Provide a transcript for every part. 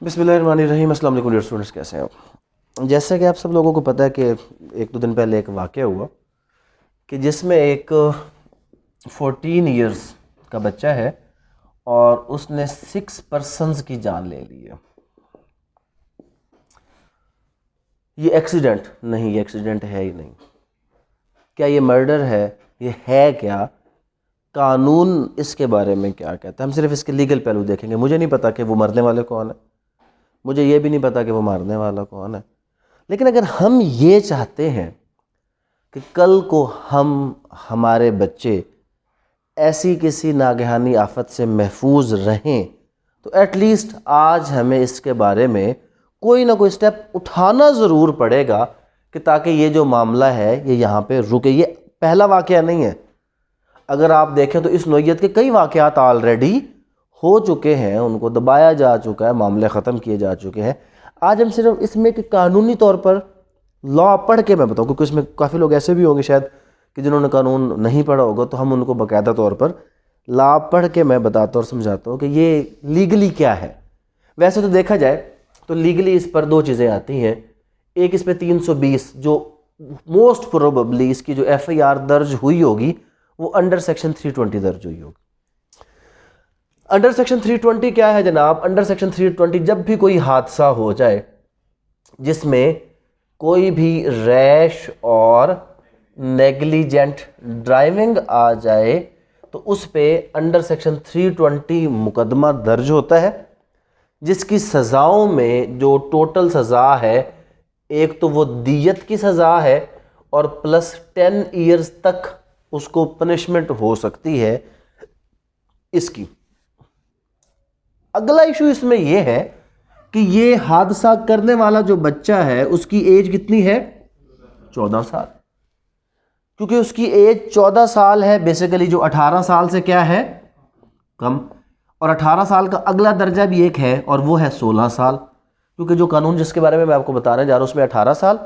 بسم اللہ الرحمن الرحیم۔ السلام علیکم ڈیئر اسٹوڈنٹس، کیسے ہیں آپ؟ جیسا کہ آپ سب لوگوں کو پتہ ہے کہ ایک دو دن پہلے ایک واقعہ ہوا کہ جس میں ایک 14 ایئرز کا بچہ ہے اور اس نے 6 پرسنز کی جان لے لی ہے۔ یہ ایکسیڈنٹ نہیں، یہ ایکسیڈنٹ ہے ہی نہیں۔ کیا یہ مرڈر ہے؟ یہ ہے کیا؟ قانون اس کے بارے میں کیا کہتا ہے؟ ہم صرف اس کے لیگل پہلو دیکھیں گے۔ مجھے نہیں پتا کہ وہ مرنے والے کون ہیں، مجھے یہ بھی نہیں پتا کہ وہ مارنے والا کون ہے، لیکن اگر ہم یہ چاہتے ہیں کہ کل کو ہمارے بچے ایسی کسی ناگہانی آفت سے محفوظ رہیں تو ایٹ لیسٹ آج ہمیں اس کے بارے میں کوئی نہ کوئی سٹیپ اٹھانا ضرور پڑے گا کہ تاکہ یہ جو معاملہ ہے یہ یہاں پہ رکے۔ یہ پہلا واقعہ نہیں ہے، اگر آپ دیکھیں تو اس نوعیت کے کئی واقعات آلریڈی ہو چکے ہیں، ان کو دبایا جا چکا ہے، معاملے ختم کیے جا چکے ہیں۔ آج ہم صرف اس میں کہ قانونی طور پر لا پڑھ کے میں بتاؤں، کیونکہ اس میں کافی لوگ ایسے بھی ہوں گے شاید کہ جنہوں نے قانون نہیں پڑھا ہوگا، تو ہم ان کو باقاعدہ طور پر لا پڑھ کے میں بتاتا اور سمجھاتا ہوں کہ یہ لیگلی کیا ہے۔ ویسے تو دیکھا جائے تو لیگلی اس پر دو چیزیں آتی ہیں۔ ایک اس پہ 320 جو موسٹ پروبیبلی اس کی جو ایف آئی آر درج ہوئی ہوگی وہ انڈر سیکشن 320 درج ہوئی ہوگی۔ انڈر سیکشن 320 کیا ہے جناب؟ انڈر سیکشن 320 جب بھی کوئی حادثہ ہو جائے جس میں کوئی بھی ریش اور نیگلیجنٹ ڈرائیونگ آ جائے تو اس پہ انڈر سیکشن 320 مقدمہ درج ہوتا ہے، جس کی سزاؤں میں جو ٹوٹل سزا ہے، ایک تو وہ دیت کی سزا ہے اور پلس 10 ایئرز تک اس کو پنشمنٹ ہو سکتی ہے اس کی۔ اگلا ایشو اس میں یہ ہے کہ یہ حادثہ کرنے والا جو بچہ ہے اس کی ایج کتنی ہے؟ 14 سال۔ کیونکہ اس کی ایج 14 سال ہے، بیسیکلی جو 18 سال سے کیا ہے؟ کم۔ اور 18 سال کا اگلا درجہ بھی ایک ہے اور وہ ہے 16 سال، کیونکہ جو قانون جس کے بارے میں آپ کو بتانے جا رہا ہوں اس میں 18 سال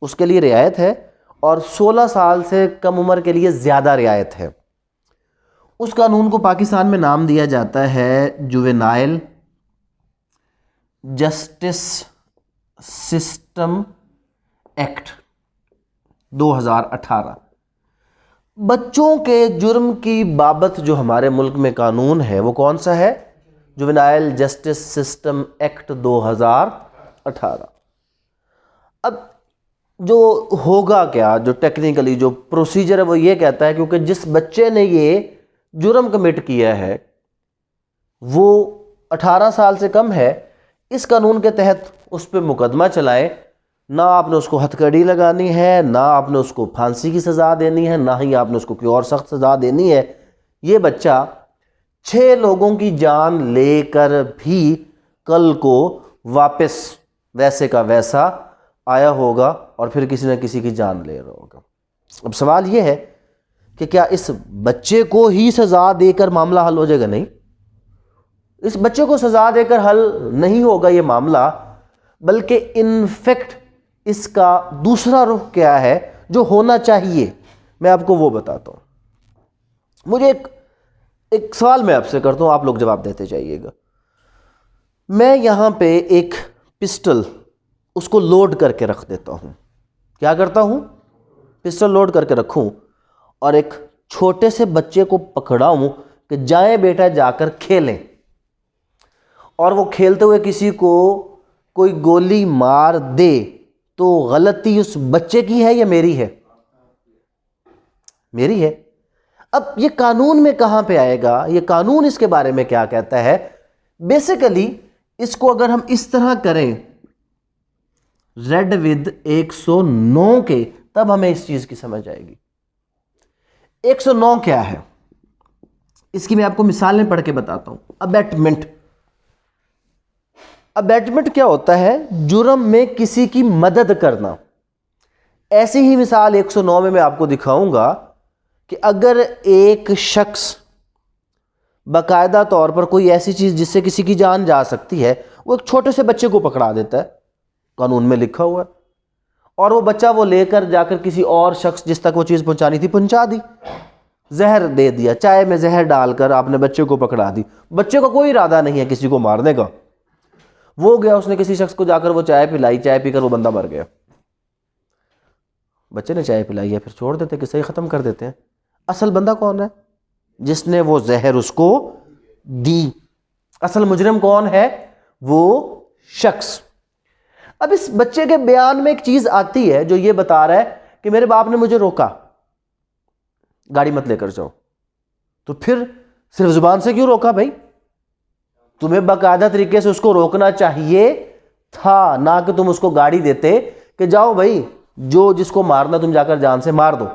اس کے لیے رعایت ہے اور 16 سال سے کم عمر کے لیے زیادہ رعایت ہے۔ اس قانون کو پاکستان میں نام دیا جاتا ہے جوینائل جسٹس سسٹم ایکٹ 2018۔ بچوں کے جرم کی بابت جو ہمارے ملک میں قانون ہے وہ کون سا ہے؟ Juvenile justice system act 2018۔ اب جو ہوگا کیا، جو ٹیکنیکلی جو پروسیجر ہے وہ یہ کہتا ہے کیونکہ جس بچے نے یہ جرم کمٹ کیا ہے وہ 18 سال سے کم ہے، اس قانون کے تحت اس پہ مقدمہ چلائیں۔ نہ آپ نے اس کو ہتھ کڑی لگانی ہے، نہ آپ نے اس کو پھانسی کی سزا دینی ہے، نہ ہی آپ نے اس کو کوئی اور سخت سزا دینی ہے۔ یہ بچہ 6 لوگوں کی جان لے کر بھی کل کو واپس ویسے کا ویسا آیا ہوگا اور پھر کسی نہ کسی کی جان لے رہا ہوگا۔ اب سوال یہ ہے کہ کیا اس بچے کو ہی سزا دے کر معاملہ حل ہو جائے گا؟ نہیں، اس بچے کو سزا دے کر حل نہیں ہوگا یہ معاملہ، بلکہ انفیکٹ اس کا دوسرا رخ کیا ہے جو ہونا چاہیے میں آپ کو وہ بتاتا ہوں۔ مجھے ایک سوال میں آپ سے کرتا ہوں، آپ لوگ جواب دیتے جائیے گا۔ میں یہاں پہ ایک پسٹل اس کو لوڈ کر کے رکھ دیتا ہوں۔ کیا کرتا ہوں؟ پسٹل لوڈ کر کے رکھوں اور ایک چھوٹے سے بچے کو پکڑاؤں کہ جائیں بیٹا جا کر کھیلیں، اور وہ کھیلتے ہوئے کسی کو کوئی گولی مار دے تو غلطی اس بچے کی ہے یا میری ہے؟ میری ہے۔ اب یہ قانون میں کہاں پہ آئے گا؟ یہ قانون اس کے بارے میں کیا کہتا ہے؟ بیسیکلی اس کو اگر ہم اس طرح کریں ریڈ ود 109 کے، تب ہمیں اس چیز کی سمجھ آئے گی۔ 109 کیا ہے اس کی میں آپ کو مثالیں پڑھ کے بتاتا ہوں۔ ابیٹمنٹ۔ ابیٹمنٹ کیا ہوتا ہے؟ جرم میں کسی کی مدد کرنا۔ ایسی ہی مثال 109 میں آپ کو دکھاؤں گا کہ اگر ایک شخص باقاعدہ طور پر کوئی ایسی چیز جس سے کسی کی جان جا سکتی ہے، وہ ایک چھوٹے سے بچے کو پکڑا دیتا ہے، قانون میں لکھا ہوا ہے، اور وہ بچہ وہ لے کر جا کر کسی اور شخص جس تک وہ چیز پہنچانی تھی پہنچا دی، زہر دے دیا، چائے میں زہر ڈال کر آپ نے بچے کو پکڑا دی۔ بچے کا کوئی ارادہ نہیں ہے کسی کو مارنے کا، وہ گیا, اس نے کسی شخص کو جا کر وہ چائے پلائی, چائے پی کر وہ بندہ مر گیا. بچے نے چائے پلائی ہے, پھر چھوڑ دیتے, قصہ ہی ختم کر دیتے ہیں. اصل بندہ کون ہے؟ جس نے وہ زہر اس کو دی. اصل مجرم کون ہے؟ وہ شخص. اب اس بچے کے بیان میں ایک چیز آتی ہے جو یہ بتا رہا ہے کہ میرے باپ نے مجھے روکا, گاڑی مت لے کر جاؤ. تو پھر صرف زبان سے کیوں روکا بھائی؟ تمہیں باقاعدہ طریقے سے اس کو روکنا چاہیے تھا, نہ کہ تم اس کو گاڑی دیتے کہ جاؤ بھائی جو جس کو مارنا تم جا کر جان سے مار دو.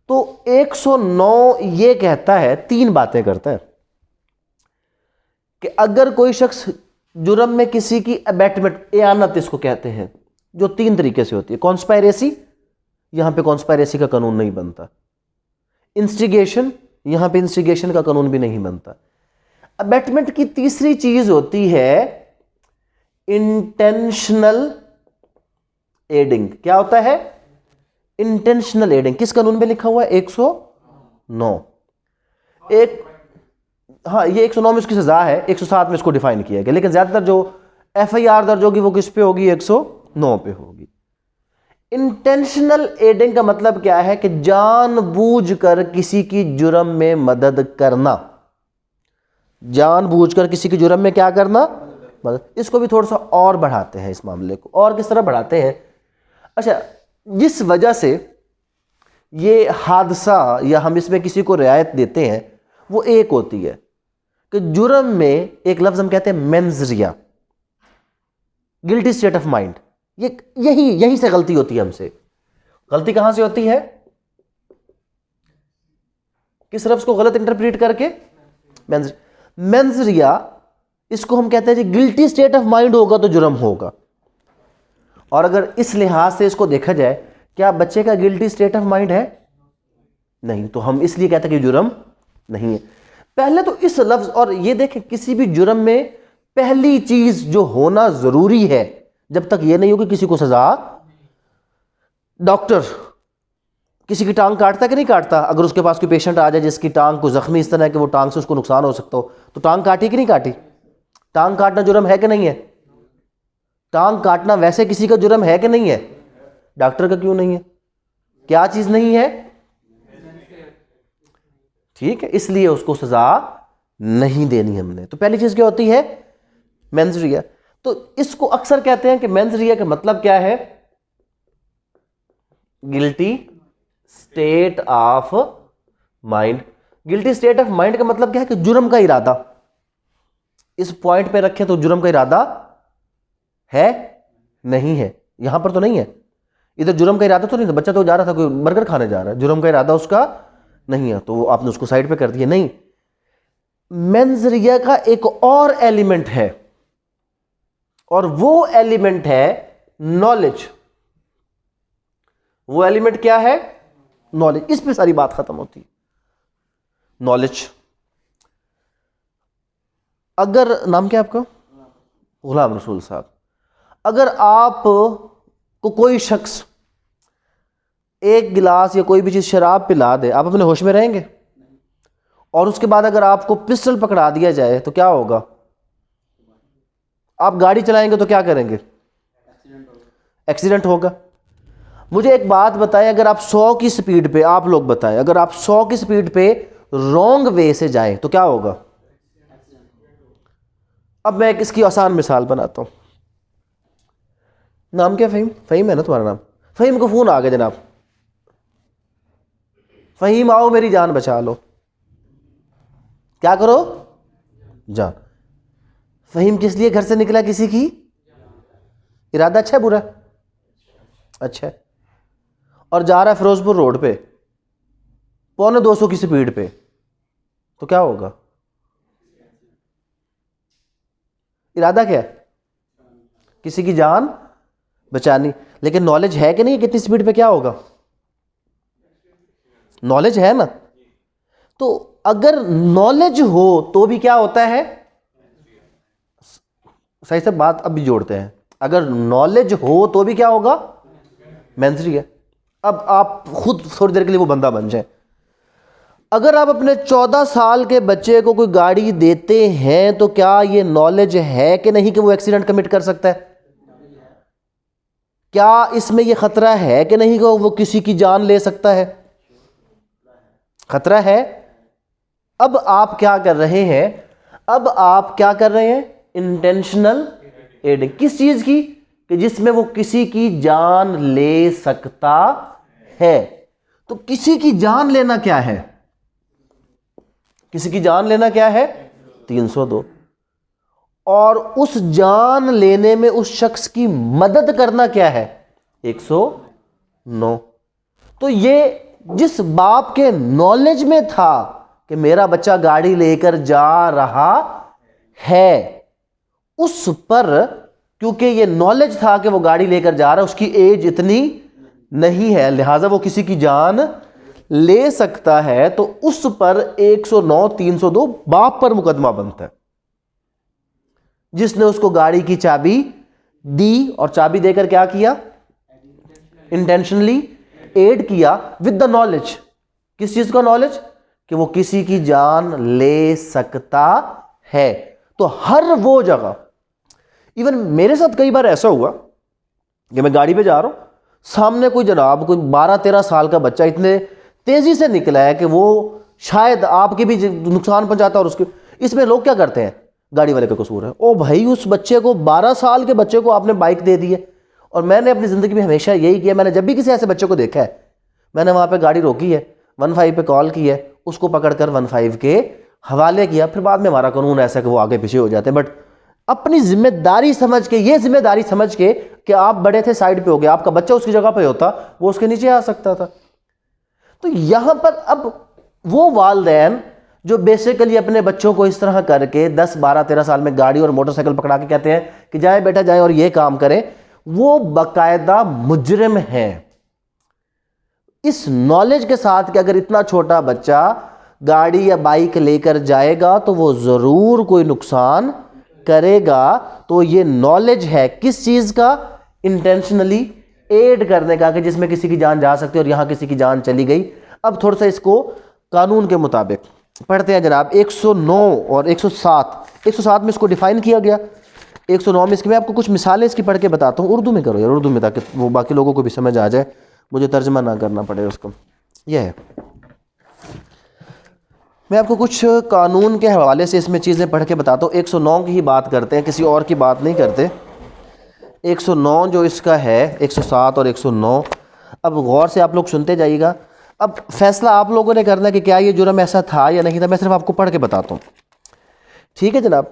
تو 109 یہ کہتا ہے, 3 باتیں کرتا ہے کہ اگر کوئی شخص جرم میں کسی کی ابیٹمنٹ, اعانت اس کو کہتے ہیں, جو 3 طریقے سے ہوتی ہے. کانسپائریسی, یہاں پہ کانسپائریسی کا قانون نہیں بنتا. انسٹیگیشن, یہاں پہ انسٹیگیشن کا قانون بھی نہیں بنتا. ابیٹمنٹ کی تیسری چیز ہوتی ہے انٹینشنل ایڈنگ. کیا ہوتا ہے؟ Intentional adding. کس قانون میں لکھا ہوا ہے؟ 109. ہاں یہ 109 میں اس کی سزا ہے, 107 میں اس کو ڈیفائن کیا گیا, لیکن زیادہ تر جو ایف آئی آر درج ہوگی وہ کس پہ ہوگی؟ 109 پہ ہوگی. انٹینشنل ایڈنگ کا مطلب کیا ہے؟ کہ جان بوجھ کر کسی کی جرم میں مدد کرنا. جان بوجھ کر کسی کی جرم میں کیا کرنا؟ مدد. اس کو بھی تھوڑا سا اور بڑھاتے ہیں اس معاملے کو. اور کس طرح بڑھاتے ہیں؟ اچھا, جس وجہ سے یہ حادثہ یا ہم اس میں کسی کو رعایت دیتے ہیں وہ ایک ہوتی ہے کہ جرم میں ایک لفظ ہم کہتے ہیں مینزریا, گلٹی اسٹیٹ آف مائنڈ. یہی سے غلطی ہوتی ہے ہم سے. غلطی کہاں سے ہوتی ہے؟ کس لفظ کو غلط انٹرپریٹ کر کے؟ مینزریا, اس کو ہم کہتے ہیں جی گلٹی اسٹیٹ آف مائنڈ ہوگا تو جرم ہوگا. اور اگر اس لحاظ سے اس کو دیکھا جائے, کیا بچے کا گلٹی اسٹیٹ آف مائنڈ ہے؟ نہیں, تو ہم اس لیے کہتے ہیں کہ جرم نہیں ہے. پہلے تو اس لفظ, اور یہ دیکھیں کسی بھی جرم میں پہلی چیز جو ہونا ضروری ہے, جب تک یہ نہیں ہوگی کسی کو سزا. ڈاکٹر کسی کی ٹانگ کاٹتا کہ نہیں کاٹتا؟ اگر اس کے پاس کوئی پیشنٹ آ جائے جس کی ٹانگ کو زخمی اس طرح ہے کہ وہ ٹانگ سے اس کو نقصان ہو سکتا ہو, تو ٹانگ کاٹی کہ نہیں کاٹی؟ ٹانگ کاٹنا جرم ہے کہ نہیں ہے؟ ٹانگ کاٹنا ویسے کسی کا جرم ہے کہ نہیں ہے؟ ڈاکٹر کا کیوں نہیں ہے؟ کیا چیز نہیں ہے؟ ٹھیک ہے, اس لیے اس کو سزا نہیں دینی ہم نے. تو پہلی چیز کیا ہوتی ہے؟ مینزریا. تو اس کو اکثر کہتے ہیں کہ مینزریا کا مطلب کیا ہے؟ Guilty state of mind. Guilty state of mind کا مطلب کیا ہے؟ کہ جرم کا ارادہ. اس پوائنٹ پہ رکھیں تو جرم کا ارادہ ہے نہیں ہے؟ یہاں پر تو نہیں ہے. ادھر جرم کا ارادہ تو نہیں تھا, بچہ تو جا رہا تھا کوئی برگر کھانے جا رہا ہے, جرم کا ارادہ اس کا نہیں ہے, تو آپ نے اس کو سائڈ پہ کر دیا. نہیں, مینزریا کا ایک اور ایلیمنٹ ہے, اور وہ ایلیمنٹ ہے نالج. وہ ایلیمنٹ کیا ہے؟ نالج. اس پہ ساری بات ختم ہوتی. نالج. اگر نام کیا آپ کا؟ غلام رسول صاحب. اگر آپ کو کوئی شخص ایک گلاس یا کوئی بھی چیز شراب پلا دے, آپ اپنے ہوش میں رہیں گے؟ اور اس کے بعد اگر آپ کو پسٹل پکڑا دیا جائے تو کیا ہوگا؟ آپ گاڑی چلائیں گے تو کیا کریں گے؟ ایکسیڈنٹ ہوگا. مجھے ایک بات بتائیں, اگر آپ 100 کی سپیڈ پہ, آپ لوگ بتائیں, اگر آپ 100 کی سپیڈ پہ رونگ وے سے جائیں تو کیا ہوگا؟ اب میں اس کی آسان مثال بناتا ہوں. نام کیا؟ فہیم. فہیم ہے نا تمہارا نام؟ فہیم کو فون آ گیا جناب, فہیم آؤ میری جان بچا لو. کیا کرو؟ جان. فہیم کس لیے گھر سے نکلا؟ کسی کی ارادہ اچھا ہے برا؟ اچھا ہے. اور جا رہا ہے فیروز پور روڈ پہ 250 کی سپیڈ پہ, تو کیا ہوگا؟ ارادہ کیا ہے؟ کسی کی جان بچانی. لیکن نالج ہے کہ نہیں کتنی سپیڈ پہ کیا ہوگا؟ نالج ہے نا. تو اگر نالج ہو تو بھی کیا ہوتا ہے؟ صحیح سے بات اب بھی جوڑتے ہیں. اگر نالج ہو تو بھی کیا ہوگا؟ مینزری ہے. اب آپ خود تھوڑی دیر کے لیے وہ بندہ بن جائیں. اگر آپ اپنے 14 سال کے بچے کو کوئی گاڑی دیتے ہیں تو کیا یہ نالج ہے کہ نہیں کہ وہ ایکسیڈنٹ کمٹ کر سکتا ہے؟ کیا اس میں یہ خطرہ ہے کہ نہیں کہ وہ کسی کی جان لے سکتا ہے؟ خطرہ ہے۔ اب آپ کیا کر رہے ہیں؟ اب آپ کیا کر رہے ہیں؟ Intentional adding. کس چیز کی؟ کہ جس میں وہ کسی کی جان لے سکتا ہے۔ تو کسی کی جان لینا کیا ہے؟ کسی کی جان لینا کیا ہے؟ 302۔ اور اس جان لینے میں اس شخص کی مدد کرنا کیا ہے؟ 109۔ تو یہ جس باپ کے نالج میں تھا کہ میرا بچہ گاڑی لے کر جا رہا ہے، اس پر کیونکہ یہ نالج تھا کہ وہ گاڑی لے کر جا رہا ہے، اس کی ایج اتنی نہیں ہے، لہٰذا وہ کسی کی جان لے سکتا ہے، تو اس پر 109 302 باپ پر مقدمہ بنتا ہے، جس نے اس کو گاڑی کی چابی دی، اور چابی دے کر کیا کیا؟ انٹینشنلی ایڈ کیا ود دا نالج۔ کس چیز کا نالج؟ کہ وہ کسی کی جان لے سکتا ہے۔ تو ہر وہ جگہ، ایون میرے ساتھ کئی بار ایسا ہوا کہ میں گاڑی پہ جا رہا ہوں، سامنے کوئی جناب کوئی 12-13 سال کا بچہ اتنے تیزی سے نکلا ہے کہ وہ شاید آپ کے بھی نقصان پہنچاتا ہے، اور اس میں لوگ کیا کرتے ہیں؟ گاڑی والے کا قصور ہے۔ او بھائی، اس بچے کو 12 سال کے بچے کو آپ نے بائک دے دی ہے۔ اور میں نے اپنی زندگی میں ہمیشہ یہی کیا، میں نے جب بھی کسی ایسے بچے کو دیکھا ہے، میں نے وہاں پہ گاڑی روکی ہے، 15 پہ کال کی ہے، اس کو پکڑ کر 15 کے حوالے کیا۔ پھر بعد میں ہمارا قانون ایسا کہ وہ آگے پیچھے ہو جاتے ہیں، بٹ اپنی ذمہ داری سمجھ کے، یہ ذمہ داری سمجھ کے کہ آپ بڑے تھے، سائیڈ پہ ہو گیا، آپ کا بچہ اس کی جگہ پہ ہوتا، وہ اس کے نیچے آ سکتا تھا۔ تو یہاں پر اب وہ والدین جو بیسیکلی اپنے بچوں کو اس طرح کر کے 10 12 13 سال میں گاڑی اور موٹر سائیکل پکڑا کے کہتے ہیں کہ جائیں بیٹا جائیں اور یہ کام کریں، وہ باقاعدہ مجرم ہیں۔ اس نالج کے ساتھ کہ اگر اتنا چھوٹا بچہ گاڑی یا بائک لے کر جائے گا تو وہ ضرور کوئی نقصان کرے گا، تو یہ نالج ہے کس چیز کا؟ انٹینشنلی ایڈ کرنے کا، کہ جس میں کسی کی جان جا سکتی ہے، اور یہاں کسی کی جان چلی گئی۔ اب تھوڑا سا اس کو قانون کے مطابق پڑھتے ہیں جناب۔ 109 اور 107 میں اس کو ڈیفائن کیا گیا۔ 109 میں اس کے میں آپ کو کچھ مثالیں اس کی پڑھ کے بتاتا ہوں، اردو میں کرو یار، اردو میں، تاکہ وہ باقی لوگوں کو بھی سمجھ آ جائے، مجھے ترجمہ نہ کرنا پڑے اس کو۔ یہ ہے، میں آپ کو کچھ قانون کے حوالے سے اس میں چیزیں پڑھ کے بتاتا ہوں۔ 109 کی ہی بات کرتے ہیں، کسی اور کی بات نہیں کرتے۔ 109 جو اس کا ہے، 107 اور 109، اب غور سے آپ لوگ سنتے جائیے گا۔ اب فیصلہ آپ لوگوں نے کرنا ہے کہ کیا یہ جرم ایسا تھا یا نہیں تھا، میں صرف آپ کو پڑھ کے بتاتا ہوں، ٹھیک ہے جناب۔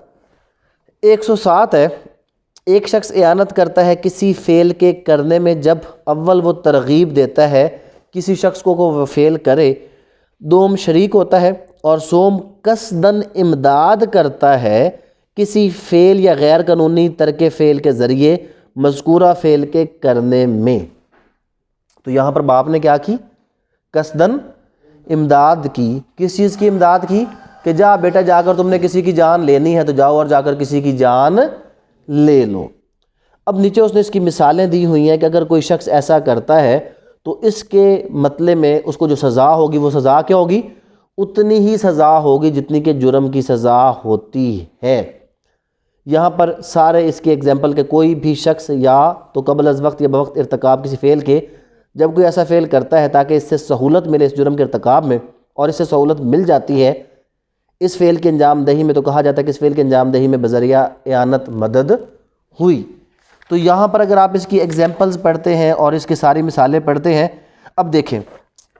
107 ہے، ایک شخص اعانت کرتا ہے کسی فعل کے کرنے میں جب اول وہ ترغیب دیتا ہے کسی شخص کو وہ فعل کرے، دوم شریک ہوتا ہے، اور سوم قصدن امداد کرتا ہے کسی فعل یا غیر قانونی ترک فعل کے ذریعے مذکورہ فعل کے کرنے میں۔ تو یہاں پر باپ نے کیا کی؟ قصدن امداد کی۔ کس چیز کی امداد کی؟ کہ جا بیٹا، جا کر تم نے کسی کی جان لینی ہے تو جاؤ اور جا کر کسی کی جان لے لو۔ اب نیچے اس نے اس کی مثالیں دی ہوئی ہیں کہ اگر کوئی شخص ایسا کرتا ہے تو اس کے مطلب میں اس کو جو سزا ہوگی، وہ سزا کیا ہوگی؟ اتنی ہی سزا ہوگی جتنی کہ جرم کی سزا ہوتی ہے۔ یہاں پر سارے اس کی ایگزامپل کہ کوئی بھی شخص یا تو قبل از وقت یا بوقت ارتکاب کسی فعل کے، جب کوئی ایسا فعل کرتا ہے تاکہ اس سے سہولت ملے اس جرم کے ارتکاب میں، اور اس سے سہولت مل جاتی ہے اس فعل کی انجام دہی میں، تو کہا جاتا ہے کہ اس فعل کی انجام دہی میں بذریعہ اعانت مدد ہوئی۔ تو یہاں پر اگر آپ اس کی ایگزامپلز پڑھتے ہیں اور اس کی ساری مثالیں پڑھتے ہیں، اب دیکھیں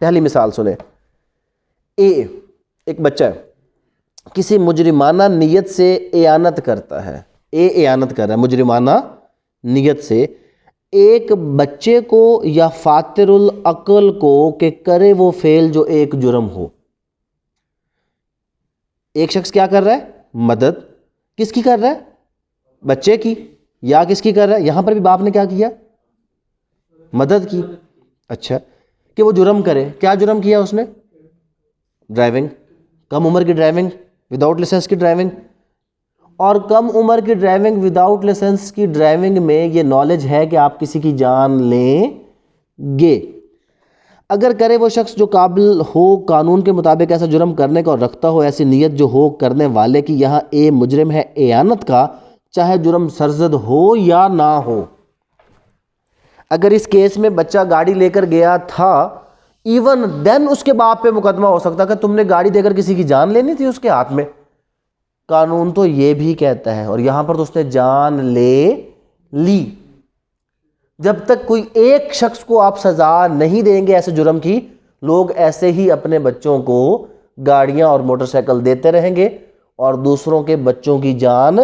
پہلی مثال سنیں۔ ایک بچہ ہے، کسی مجرمانہ نیت سے اعانت کرتا ہے، اعانت کر رہا ہے مجرمانہ نیت سے ایک بچے کو یا فاتر العقل کو کہ کرے وہ فعل جو ایک جرم ہو۔ ایک شخص کیا کر رہا ہے؟ مدد کس کی کر رہا ہے؟ بچے کی، یا کس کی کر رہا ہے؟ یہاں پر بھی باپ نے کیا کیا؟ مدد کی۔ اچھا، کہ وہ جرم کرے۔ کیا جرم کیا اس نے؟ ڈرائیونگ، کم عمر کی ڈرائیونگ، وداؤٹ لائسنس کی ڈرائیونگ۔ اور کم عمر کی ڈرائیونگ وداؤٹ لائسنس کی ڈرائیونگ میں یہ نالج ہے کہ آپ کسی کی جان لیں گے۔ اگر کرے وہ شخص جو قابل ہو قانون کے مطابق ایسا جرم کرنے کا اور رکھتا ہو ایسی نیت جو ہو کرنے والے کی یہاں اے مجرم ہے اعانت کا، چاہے جرم سرزد ہو یا نہ ہو۔ اگر اس کیس میں بچہ گاڑی لے کر گیا تھا، ایون دین اس کے باپ پہ مقدمہ ہو سکتا کہ تم نے گاڑی دے کر کسی کی جان لینی تھی اس کے ہاتھ میں۔ قانون تو یہ بھی کہتا ہے، اور یہاں پر تو اس نے جان لے لی۔ جب تک کوئی ایک شخص کو آپ سزا نہیں دیں گے ایسے جرم کی، لوگ ایسے ہی اپنے بچوں کو گاڑیاں اور موٹر سائیکل دیتے رہیں گے اور دوسروں کے بچوں کی جان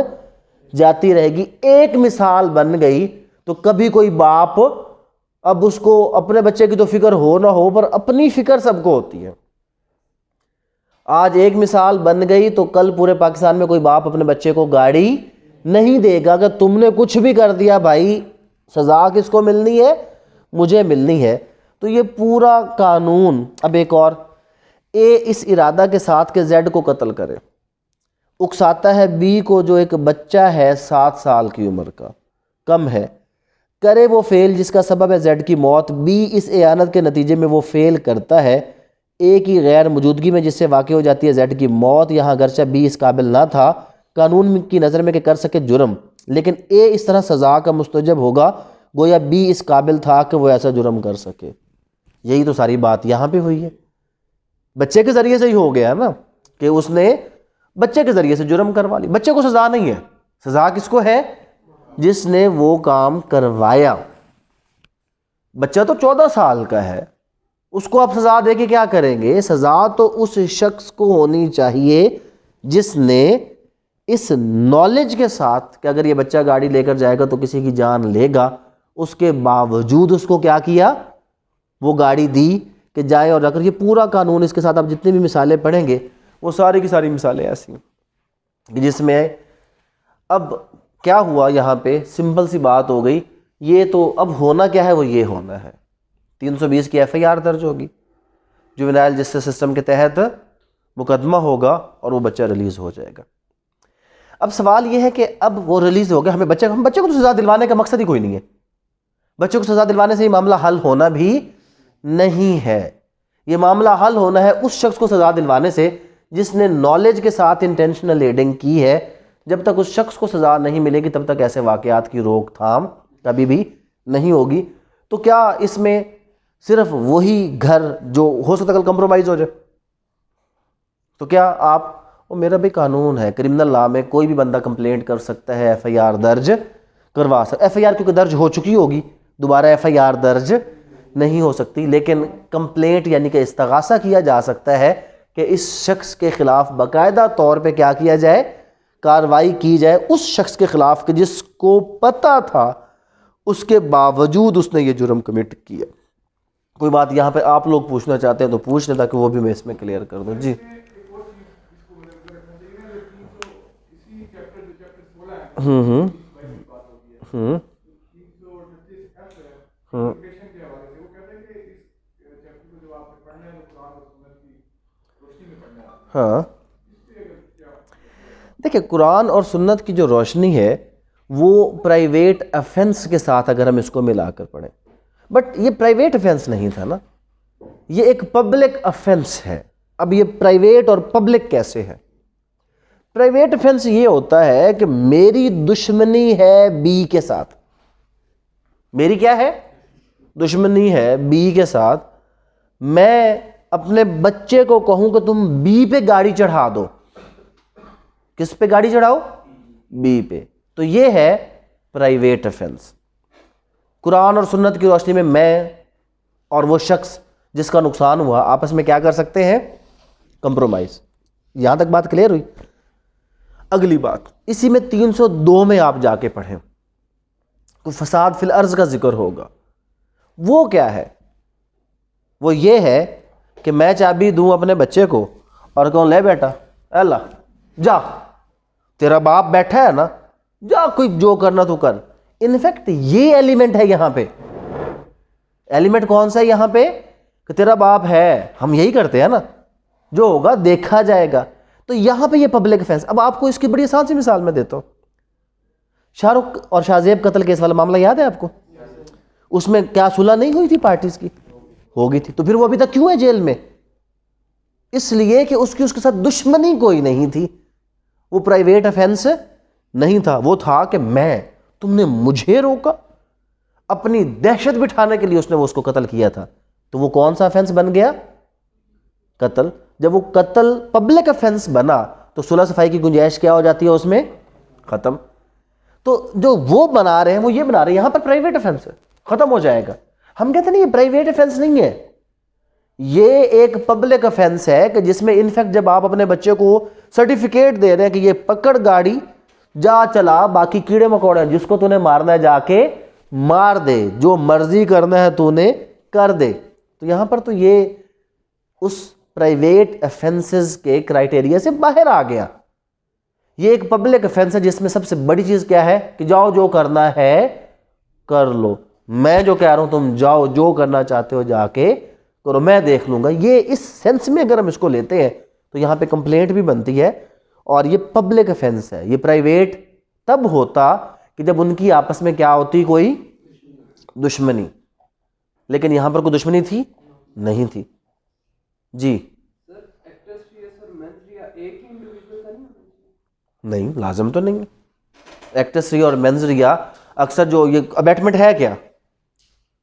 جاتی رہے گی۔ ایک مثال بن گئی تو کبھی کوئی باپ، اب اس کو اپنے بچے کی تو فکر ہو نہ ہو پر اپنی فکر سب کو ہوتی ہے۔ آج ایک مثال بن گئی تو کل پورے پاکستان میں کوئی باپ اپنے بچے کو گاڑی نہیں دے گا کہ تم نے کچھ بھی کر دیا بھائی، سزا کس کو ملنی ہے؟ مجھے ملنی ہے۔ تو یہ پورا قانون۔ اب ایک اور، اے اس ارادہ کے ساتھ کہ زیڈ کو قتل کرے، اکساتا ہے بی کو جو ایک بچہ ہے 7 سال کی عمر کا، کم ہے، کرے وہ فعل جس کا سبب ہے زیڈ کی موت، بی اس اعانت کے نتیجے میں وہ فعل کرتا ہے اے کی غیر موجودگی میں جس سے واقع ہو جاتی ہے زیڈ کی موت، یہاں اگرچہ بی اس قابل نہ تھا قانون کی نظر میں کہ کر سکے جرم، لیکن اے اس طرح سزا کا مستوجب ہوگا گویا بی اس قابل تھا کہ وہ ایسا جرم کر سکے۔ یہی تو ساری بات یہاں پہ ہوئی ہے، بچے کے ذریعے سے ہی ہو گیا نا کہ اس نے بچے کے ذریعے سے جرم کروا لی۔ بچے کو سزا نہیں ہے، سزا کس کو ہے؟ جس نے وہ کام کروایا۔ بچہ تو 14 سال کا ہے، اس کو آپ سزا دے کے کیا کریں گے؟ سزا تو اس شخص کو ہونی چاہیے جس نے اس نالج کے ساتھ کہ اگر یہ بچہ گاڑی لے کر جائے گا تو کسی کی جان لے گا، اس کے باوجود اس کو کیا کیا؟ وہ گاڑی دی کہ جائے اور اگر یہ پورا قانون اس کے ساتھ آپ جتنی بھی مثالیں پڑھیں گے وہ ساری کی ساری مثالیں ایسی ہیں جس میں اب کیا ہوا، یہاں پہ سمپل سی بات ہو گئی، یہ تو اب ہونا کیا ہے؟ وہ یہ ہونا ہے 320 کی ایف آئی آر درج ہوگی، جوینائل جسٹس سسٹم کے تحت مقدمہ ہوگا اور وہ بچہ ریلیز ہو جائے گا۔ اب سوال یہ ہے کہ اب وہ ریلیز ہو گیا، ہم بچے کو تو سزا دلوانے کا مقصد ہی کوئی نہیں ہے، بچے کو سزا دلوانے سے یہ معاملہ حل ہونا بھی نہیں ہے۔ یہ معاملہ حل ہونا ہے اس شخص کو سزا دلوانے سے جس نے نالج کے ساتھ انٹینشنل ایڈنگ کی ہے۔ جب تک اس شخص کو سزا نہیں ملے گی تب تک ایسے واقعات کی روک تھام کبھی بھی نہیں ہوگی۔ تو کیا اس میں صرف وہی گھر جو ہو سکتا ہے کل کمپرومائز ہو جائے؟ تو کیا آپ، وہ میرا بھی قانون ہے، کرمنل لا میں کوئی بھی بندہ کمپلینٹ کر سکتا ہے، ایف آئی آر درج کروا سکتا، ایف آئی آر کیونکہ درج ہو چکی ہوگی، دوبارہ ایف آئی آر درج نہیں ہو سکتی، لیکن کمپلینٹ یعنی کہ استغاثہ کیا جا سکتا ہے کہ اس شخص کے خلاف باقاعدہ طور پہ کیا کیا جائے؟ کارروائی کی جائے اس شخص کے خلاف کہ جس کو پتہ تھا اس کے باوجود اس نے یہ جرم کمٹ کیا۔ کوئی بات یہاں پہ آپ لوگ پوچھنا چاہتے ہیں تو پوچھ لیں تاکہ وہ بھی میں اس میں کلیئر کر دوں۔ جی ہاں دیکھیں، قرآن اور سنت کی جو روشنی ہے وہ پرائیویٹ افینس کے ساتھ اگر ہم اس کو ملا کر پڑھیں، بٹ یہ پرائیویٹ افینس نہیں تھا نا، یہ ایک پبلک افینس ہے۔ اب یہ پرائیویٹ اور پبلک کیسے ہے؟ پرائیویٹ افینس یہ ہوتا ہے کہ میری دشمنی ہے بی کے ساتھ، میری کیا ہے؟ دشمنی ہے بی کے ساتھ، میں اپنے بچے کو کہوں کہ تم بی پہ گاڑی چڑھا دو، کس پہ گاڑی چڑھاؤ؟ بی پہ، تو یہ ہے پرائیویٹ افینس۔ قرآن اور سنت کی روشنی میں میں اور وہ شخص جس کا نقصان ہوا آپس میں کیا کر سکتے ہیں؟ کمپرومائز۔ یہاں تک بات کلیئر ہوئی؟ اگلی بات اسی میں 302 میں آپ جا کے پڑھیں، کوئی فساد فی الارض کا ذکر ہوگا، وہ کیا ہے؟ وہ یہ ہے کہ میں چابی دوں اپنے بچے کو اور کہوں لے بیٹا اے اللہ جا، تیرا باپ بیٹھا ہے نا، جا کوئی جو کرنا تو کر۔ انفیکٹ یہ ایلیمنٹ ہے یہاں پہ، ایلیمنٹ کون سا ہے یہاں پہ؟ کہ تیرا باپ ہے، ہم یہی کرتے ہیں نا، جو ہوگا دیکھا جائے گا۔ تو یہاں پہ یہ پبلک افینس۔ اب آپ کو اس کی بڑی آسان سی مثال میں دیتا ہوں، شاہ رخ اور شاہ زیب قتل کیس والا معاملہ یاد ہے آپ کو؟ اس میں کیا صلح نہیں ہوئی تھی پارٹیز کی؟ ہو گئی تھی. تو پھر وہ ابھی تک کیوں ہے جیل میں؟ اس لیے کہ اس کے ساتھ دشمنی کوئی نہیں تھی، وہ پرائیویٹ افینس نہیں تھا، وہ تھا کہ تم نے مجھے روکا. اپنی دہشت بٹھانے کے لیے اس نے اس کو قتل کیا تھا. تو وہ کون سا افینس بن گیا؟ قتل. جب وہ قتل پبلک افینس بنا تو صلح صفائی کی گنجائش کیا ہو جاتی ہے اس میں؟ ختم. تو جو وہ بنا رہے ہیں وہ یہ بنا رہے ہیں یہاں پر پرائیویٹ افینس ہے، ختم ہو جائے گا. ہم کہتے ہیں نہیں، یہ پرائیویٹ افینس نہیں ہے، یہ ایک پبلک افینس ہے کہ جس میں انفیکٹ جب آپ اپنے بچے کو سرٹیفکیٹ دے رہے ہیں کہ یہ پکڑ گاڑی، جا چلا، باقی کیڑے مکوڑے جس کو تو نے مارنا ہے جا کے مار دے، جو مرضی کرنا ہے تو نے کر دے. تو یہاں پر تو یہ اس پرائیویٹ افینسز کے کرائٹیریا سے باہر آ گیا. یہ ایک پبلک افینس ہے جس میں سب سے بڑی چیز کیا ہے کہ جاؤ جو کرنا ہے کر لو، میں جو کہہ رہا ہوں تم جاؤ جو کرنا چاہتے ہو جا کے کرو، میں دیکھ لوں گا. یہ اس سینس میں اگر ہم اس کو لیتے ہیں تو یہاں پہ کمپلینٹ بھی بنتی ہے، اور یہ پبلک افینس ہے. یہ پرائیویٹ تب ہوتا کہ جب ان کی آپس میں کیا ہوتی؟ کوئی دشمنی. لیکن یہاں پر کوئی دشمنی تھی نہیں تھی. جی نہیں، لازم تو نہیں ہے. ایکٹس ریا اور مینز ریا اکثر جو یہ ابیٹمنٹ ہے، کیا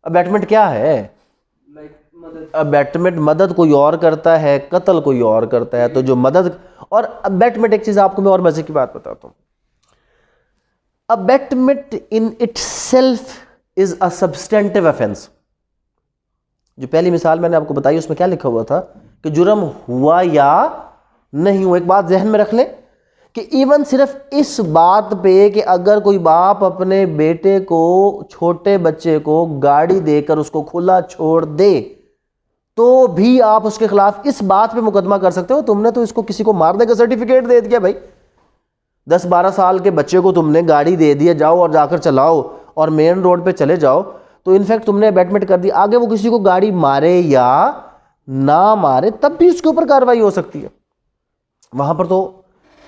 ابیٹمنٹ کیا ہے؟ ابیٹمنٹ مدد کوئی اور کرتا ہے، قتل کوئی اور کرتا ہے. تو جو مدد اور ابیٹمنٹ، ایک چیز آپ کو میں اور مزے کی بات بتاتا ہوں. Abetment in itself is a substantive offence. جو پہلی مثال میں نے آپ کو بتائی اس میں کیا لکھا ہوا تھا کہ جرم ہوا یا نہیں ہوا. ایک بات ذہن میں رکھ لیں کہ ایون صرف اس بات پہ کہ اگر کوئی باپ اپنے بیٹے کو، چھوٹے بچے کو گاڑی دے کر اس کو کھلا چھوڑ دے تو بھی آپ اس کے خلاف اس بات پہ مقدمہ کر سکتے ہو تم نے تو اس کو کسی کو مارنے کا سرٹیفکیٹ دے دیا. بھائی 10-12 سال کے بچے کو تم نے گاڑی دے دیا، جاؤ اور جا کر چلاؤ اور مین روڈ پہ چلے جاؤ، تو انفیکٹ تم نے ابیٹمنٹ کر دی. آگے وہ کسی کو گاڑی مارے یا نہ مارے تب بھی اس کے اوپر کارروائی ہو سکتی ہے. وہاں پر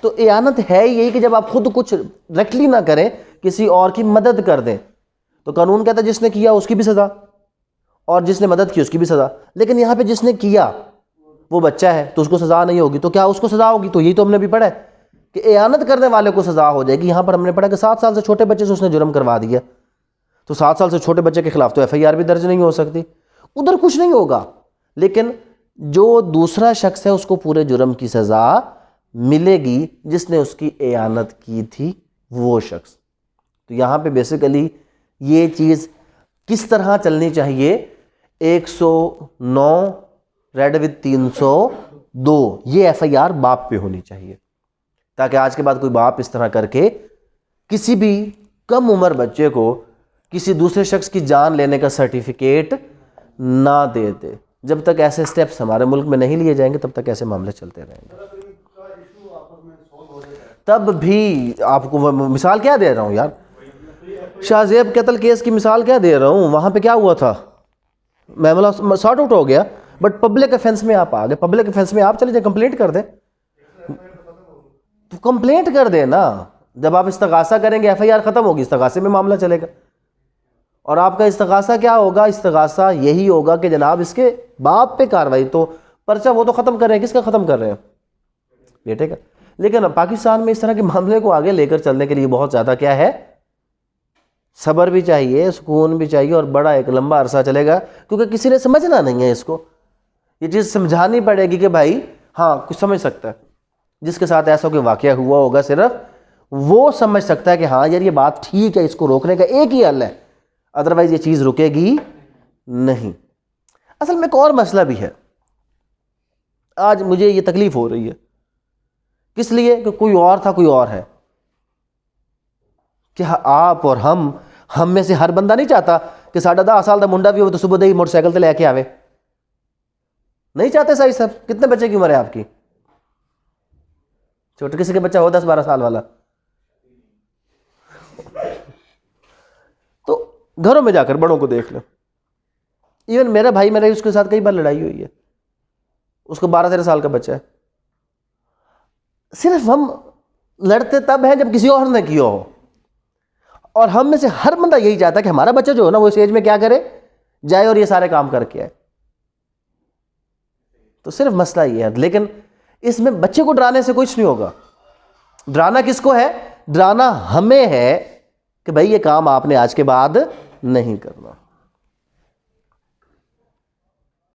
تو اعانت ہے یہی کہ جب آپ خود کچھ ڈائریکٹلی نہ کریں، کسی اور کی مدد کر دیں. تو قانون کہتا ہے جس نے کیا اس کی بھی سزا اور جس نے مدد کی اس کی بھی سزا. لیکن یہاں پہ جس نے کیا وہ بچہ ہے تو اس کو سزا نہیں ہوگی. تو کیا اس کو سزا ہوگی؟ تو یہی تو ہم نے بھی پڑھا ہے کہ اعانت کرنے والے کو سزا ہو جائے گی. یہاں پر ہم نے پڑھا کہ 7 سال سے چھوٹے بچے سے اس نے جرم کروا دیا، تو 7 سال سے چھوٹے بچے کے خلاف تو ایف آئی آر بھی درج نہیں ہو سکتی، ادھر کچھ نہیں ہوگا. لیکن جو دوسرا شخص ہے اس کو پورے جرم کی سزا ملے گی جس نے اس کی اعانت کی تھی وہ شخص. تو یہاں پہ بیسیکلی یہ چیز کس طرح چلنی چاہیے؟ 109 ریڈ وتھ 302 یہ ایف آئی آر باپ پہ ہونی چاہیے، تاکہ آج کے بعد کوئی باپ اس طرح کر کے کسی بھی کم عمر بچے کو کسی دوسرے شخص کی جان لینے کا سرٹیفکیٹ نہ دے دے. جب تک ایسے سٹیپس ہمارے ملک میں نہیں لیے جائیں گے تب تک ایسے معاملے چلتے رہیں گے. تب بھی آپ کو مثال کیا دے رہا ہوں یار، شاہ زیب قتل کیس کی مثال کیا دے رہا ہوں. وہاں پہ کیا ہوا تھا؟ معاملہ سارٹ آؤٹ ہو گیا، بٹ پبلک افینس میں آپ آ گئے. پبلک افینس میں آپ چلے جائیں کمپلینٹ کر دیں، تو کمپلینٹ کر دیں نا. جب آپ استغاثہ کریں گے ایف آئی آر ختم ہوگی، استغاثے میں معاملہ چلے گا. اور آپ کا استغاثہ کیا ہوگا؟ استغاثہ یہی ہوگا کہ جناب اس کے باپ پہ کاروائی. تو پرچہ وہ تو ختم کر رہے ہیں، کس کا ختم کر رہے ہیں؟ بیٹے کا. لیکن پاکستان میں اس طرح کے معاملے کو آگے لے کر چلنے کے لیے بہت زیادہ کیا ہے، صبر بھی چاہیے، سکون بھی چاہیے، اور بڑا ایک لمبا عرصہ چلے گا، کیونکہ کسی نے سمجھنا نہیں ہے اس کو. یہ چیز سمجھانی پڑے گی کہ بھائی ہاں کچھ سمجھ سکتا ہے، جس کے ساتھ ایسا کوئی واقعہ ہوا ہوگا صرف وہ سمجھ سکتا ہے کہ ہاں یار یہ بات ٹھیک ہے، اس کو روکنے کا ایک ہی حل ہے، ادروائز یہ چیز رکے گی نہیں. اصل میں ایک اور مسئلہ بھی ہے، آج مجھے یہ تکلیف ہو رہی ہے. کس لیے؟ کہ کوئی اور تھا، کوئی اور ہے. کہ آپ اور ہم میں سے ہر بندہ نہیں چاہتا کہ 10.5 سال کا منڈا بھی ہو تو صبح دے ہی موٹر سائیکل تے لے کے آوے. نہیں چاہتے صحیح سب. کتنے بچے کی عمر ہے آپ کی؟ چھوٹے کسی کے بچہ ہو 10-12 سال والا تو گھروں میں جا کر بڑوں کو دیکھ لو. ایون میرا بھائی اس کے ساتھ کئی بار لڑائی ہوئی ہے، اس کو 12-13 سال کا بچہ ہے. صرف ہم لڑتے تب ہیں جب کسی اور نے کیا ہو، اور ہم میں سے ہر بندہ یہی چاہتا ہے کہ ہمارا بچہ جو ہے نا وہ اس ایج میں کیا کرے، جائے اور یہ سارے کام کر کے آئے. تو صرف مسئلہ یہ ہے. لیکن اس میں بچے کو ڈرانے سے کچھ نہیں ہوگا. ڈرانا کس کو ہے؟ ڈرانا ہمیں ہے کہ بھائی یہ کام آپ نے آج کے بعد نہیں کرنا.